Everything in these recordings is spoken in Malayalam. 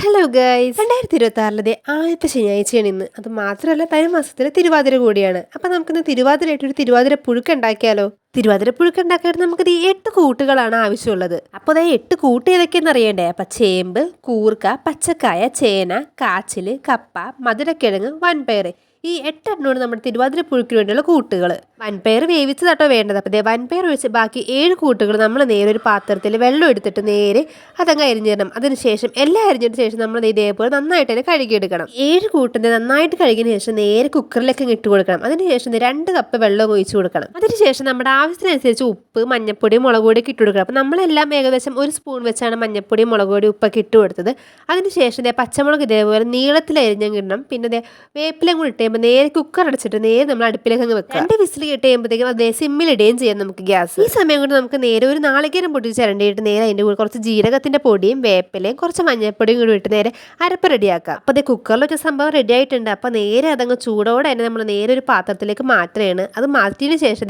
ഹലോ ഗൈസ്, 2026 ആദ്യത്തെ ശനിയാഴ്ചയാണ് ഇന്ന്. അത് മാത്രമല്ല തൈമാസത്തിലെ തിരുവാതിര കൂടിയാണ്. അപ്പം നമുക്കിന്ന് തിരുവാതിരയായിട്ടൊരു തിരുവാതിര പുഴുക്ക് ഉണ്ടാക്കിയാലോ? തിരുവാതിര പുഴുക്ക് ഉണ്ടാക്കാൻ നമുക്കിത് ഈ 8 കൂട്ടുകളാണ് ആവശ്യമുള്ളത്. അപ്പോൾ അതായത് 8 കൂട്ട് ഏതൊക്കെയെന്ന് അറിയണ്ടേ? അപ്പം ചേമ്പ്, കൂർക്ക, പച്ചക്കായ, ചേന, കാച്ചില്, കപ്പ, മധുരക്കിഴങ്ങ്, വൻപയർ. ഈ 8 നമ്മുടെ തിരുവാതിര പുഴുക്കിന് വേണ്ടിയുള്ള കൂട്ടുകൾ. വൻപയർ വേവിച്ചതാട്ടോ വേണ്ടത്. അപ്പോൾ വൻപയർ ഒഴിച്ച് ബാക്കി 7 കൂട്ടുകൾ നമ്മൾ നേരെ ഒരു പാത്രത്തിൽ വെള്ളം എടുത്തിട്ട് നേരെ അതങ്ങ് അരിഞ്ഞിടണം. അതിനുശേഷം എല്ലാം അരിഞ്ഞിട്ട് ശേഷം നമ്മൾ ഇതേപോലെ നന്നായിട്ട് തന്നെ കഴുകിയെടുക്കണം. 7 കൂട്ടിനെ നന്നായിട്ട് കഴുകിയതിന് ശേഷം നേരെ കുക്കറിലേക്ക് ഇട്ട് കൊടുക്കണം. അതിനുശേഷം 2 കപ്പ് വെള്ളം ഒഴിച്ച് കൊടുക്കണം. അതിനുശേഷം നമ്മുടെ ആവശ്യത്തിനനുസരിച്ച് ഉപ്പ്, മഞ്ഞപ്പൊടി, മുളക് പൊടി ഇട്ട് കൊടുക്കണം. അപ്പോൾ നമ്മളെല്ലാം ഏകദേശം 1 സ്പൂൺ വെച്ചാണ് മഞ്ഞപ്പൊടി, മുളക് പൊടി, ഉപ്പൊക്കെ ഇട്ട് കൊടുത്തത്. അതിനുശേഷം പച്ചമുളക് ഇതേപോലെ നീളത്തിൽ അരിഞ്ഞങ്ങ് ഇടണം. പിന്നെ വേപ്പിലും കൂടി ഇട്ട് നേരെ കുക്കർ അടച്ചിട്ട് നേരെ നമ്മൾ അടുപ്പിലേക്ക് അങ്ങ് വെക്കാം. 2 വിസിൽ കിട്ടി കഴിയുമ്പോഴത്തേക്കും അതേ സിമ്മിലിടുകയും ചെയ്യാം നമുക്ക് ഗ്യാസ്. ഈ സമയം കൊണ്ട് നമുക്ക് നേരെ ഒരു നാളികേരം പൊട്ടിച്ച് ചിരണ്ടിയിട്ട് നേരെ അതിൻ്റെ കൂടെ കുറച്ച് ജീരകത്തിൻ്റെ പൊടിയും വേപ്പിലയും കുറച്ച് മഞ്ഞപ്പൊടിയും കൂടി ഇട്ട് നേരെ അരപ്പ് റെഡിയാക്കാം. അപ്പോൾ അതേ കുക്കറിലൊക്കെ സംഭവം റെഡി ആയിട്ടുണ്ട്. അപ്പോൾ നേരെ അതങ്ങ് ചൂടോടെ തന്നെ നമ്മൾ നേരെ ഒരു പാത്രത്തിലേക്ക് മാറ്റുകയാണ്. അത് മാറ്റിയതിന് ശേഷം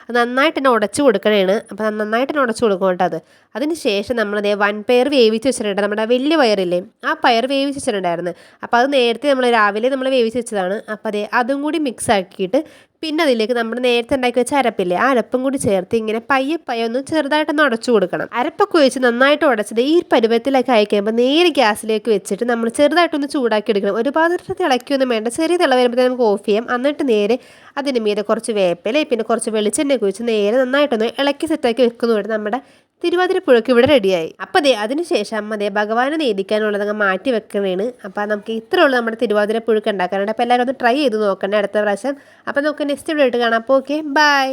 അത് നന്നായിട്ട് തന്നെ ഉടച്ചു കൊടുക്കണേണ്. അപ്പോൾ നന്നായിട്ട് തന്നെ ഉടച്ചു കൊടുക്കും കേട്ടോ അത്. അതിന് ശേഷം നമ്മളതേ വൻപയർ വേവിച്ച് വെച്ചിട്ടുണ്ട്. നമ്മുടെ വലിയ പയറില്ലേ, ആ പയർ വേവിച്ച് വെച്ചിട്ടുണ്ടായിരുന്നു. അപ്പോൾ അത് നേരത്തെ നമ്മൾ രാവിലെ നമ്മൾ വേവിച്ച് വെച്ചതാണ്. അപ്പോൾ അതും കൂടി മിക്സ് ആക്കിയിട്ട് പിന്നെ അതിലേക്ക് നമ്മൾ നേരത്തെ ഉണ്ടാക്കി വെച്ച അരപ്പില്ലേ, ആ അരപ്പും കൂടി ചേർത്ത് ഇങ്ങനെ പയ്യെ ഒന്ന് ചെറുതായിട്ടൊന്ന് ഉടച്ചു കൊടുക്കണം. അരപ്പൊക്കെ ഒഴിച്ച് നന്നായിട്ട് ഉടച്ചത് ഈ പരുവത്തിലൊക്കെ അയക്കുമ്പോൾ നേരെ ഗ്യാസിലേക്ക് വെച്ചിട്ട് നമ്മൾ ചെറുതായിട്ടൊന്ന് ചൂടാക്കി എടുക്കണം. ഒരുപാട് തിളയ്ക്കൊന്നും വേണ്ട, ചെറിയ തിള വരുമ്പോൾ നമുക്ക് ഓഫ് ചെയ്യാം. എന്നിട്ട് നേരെ അതിന് മീതെ കുറച്ച് വേപ്പില പിന്നെ കുറച്ച് വെളിച്ചെണ്ണയൊക്കെ ഒഴിച്ച് നേരെ നന്നായിട്ടൊന്ന് ഇളക്കി സെറ്റാക്കി വെക്കുന്നതോടെ നമ്മുടെ തിരുവാതിര പുഴുക്ക് ഇവിടെ റെഡിയായി. അപ്പോൾ അതിനുശേഷം ഭഗവാനെ നേദിക്കാനുള്ളതങ്ങ് മാറ്റി വെക്കണേണ്. അപ്പോൾ നമുക്ക് ഇത്ര ഉള്ളൂ നമ്മുടെ തിരുവാതിര പുഴുക്ക് ഉണ്ടാക്കാനുണ്ട്. അപ്പോൾ എല്ലാവരും ഒന്ന് ട്രൈ ചെയ്ത് നോക്കണേ അടുത്ത പ്രാവശ്യം. അപ്പോൾ നമുക്ക് നെക്സ്റ്റ് വീഡിയോ ആയിട്ട് കാണാം. അപ്പോൾ ഓക്കെ, ബൈ.